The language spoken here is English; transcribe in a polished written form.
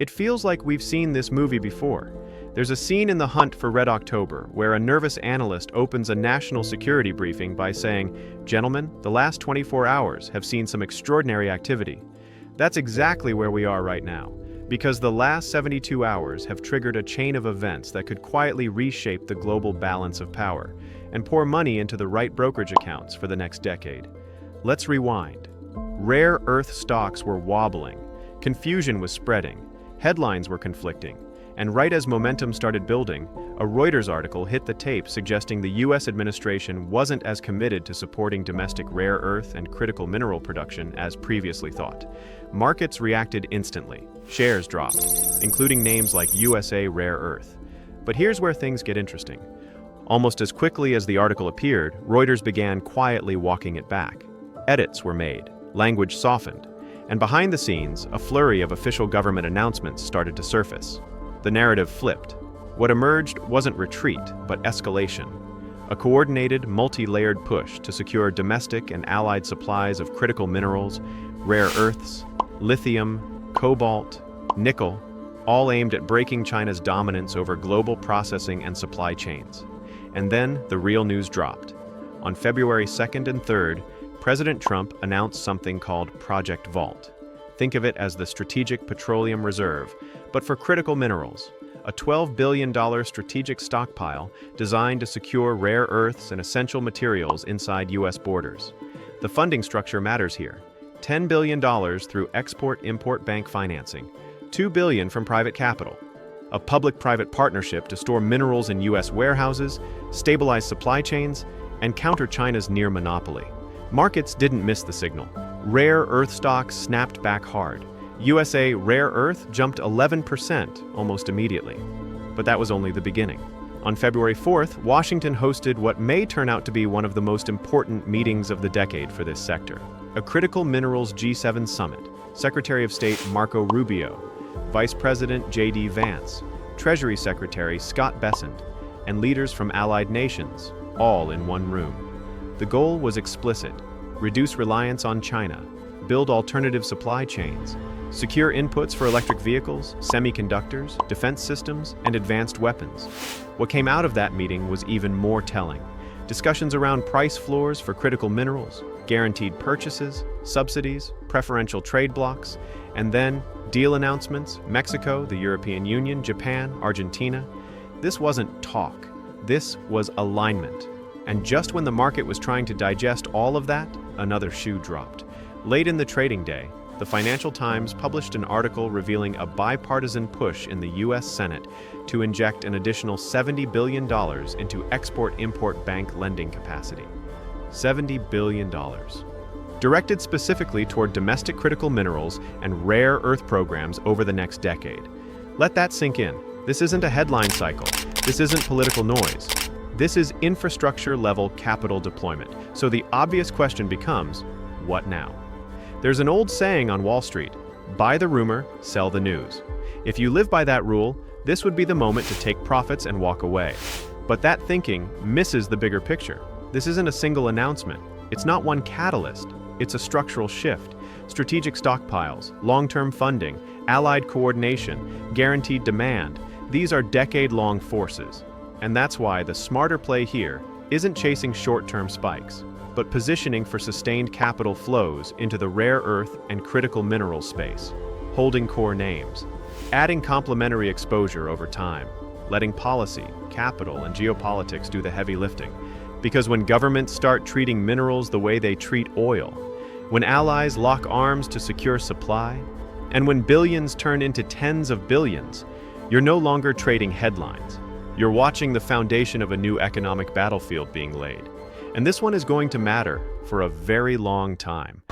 It feels like we've seen this movie before. There's a scene in The Hunt for Red October where a nervous analyst opens a national security briefing by saying, "Gentlemen, the last 24 hours have seen some extraordinary activity." That's exactly where we are right now, because the last 72 hours have triggered a chain of events that could quietly reshape the global balance of power and pour money into the right brokerage accounts for the next decade. Let's rewind. Rare earth stocks were wobbling, confusion was spreading, headlines were conflicting, and right as momentum started building, a Reuters article hit the tape suggesting the US administration wasn't as committed to supporting domestic rare earth and critical mineral production as previously thought. Markets reacted instantly. Shares dropped, including names like USA Rare Earth. But here's where things get interesting. Almost as quickly as the article appeared, Reuters began quietly walking it back. Edits were made, language softened, and behind the scenes, a flurry of official government announcements started to surface. The narrative flipped. What emerged wasn't retreat, but escalation. A coordinated, multi-layered push to secure domestic and allied supplies of critical minerals, rare earths, lithium, cobalt, nickel, all aimed at breaking China's dominance over global processing and supply chains. And then the real news dropped. On February 2nd and 3rd, President Trump announced something called Project Vault. Think of it as the Strategic Petroleum Reserve, but for critical minerals, a $12 billion strategic stockpile designed to secure rare earths and essential materials inside U.S. borders. The funding structure matters here. $10 billion through Export-Import Bank financing, $2 billion from private capital, a public-private partnership to store minerals in U.S. warehouses, stabilize supply chains, and counter China's near monopoly. Markets didn't miss the signal. Rare earth stocks snapped back hard. USA Rare Earth jumped 11% almost immediately. But that was only the beginning. On February 4th, Washington hosted what may turn out to be one of the most important meetings of the decade for this sector. A critical minerals G7 summit, Secretary of State Marco Rubio, Vice President J.D. Vance, Treasury Secretary Scott Bessent, and leaders from allied nations, all in one room. The goal was explicit: reduce reliance on China, build alternative supply chains, secure inputs for electric vehicles, semiconductors, defense systems, and advanced weapons. What came out of that meeting was even more telling. Discussions around price floors for critical minerals, guaranteed purchases, subsidies, preferential trade blocs, and then deal announcements: Mexico, the European Union, Japan, Argentina. This wasn't talk, this was alignment. And just when the market was trying to digest all of that, another shoe dropped. Late in the trading day, the Financial Times published an article revealing a bipartisan push in the U.S. Senate to inject an additional $70 billion into Export-Import Bank lending capacity. $70 billion. Directed specifically toward domestic critical minerals and rare earth programs over the next decade. Let that sink in. This isn't a headline cycle. This isn't political noise. This is infrastructure-level capital deployment. So the obvious question becomes, what now? There's an old saying on Wall Street: buy the rumor, sell the news. If you live by that rule, this would be the moment to take profits and walk away. But that thinking misses the bigger picture. This isn't a single announcement. It's not one catalyst. It's a structural shift. Strategic stockpiles, long-term funding, allied coordination, guaranteed demand. These are decade-long forces. And that's why the smarter play here isn't chasing short-term spikes, but positioning for sustained capital flows into the rare earth and critical mineral space, holding core names, adding complementary exposure over time, letting policy, capital, and geopolitics do the heavy lifting. Because when governments start treating minerals the way they treat oil, when allies lock arms to secure supply, and when billions turn into tens of billions, you're no longer trading headlines. You're watching the foundation of a new economic battlefield being laid. And this one is going to matter for a very long time.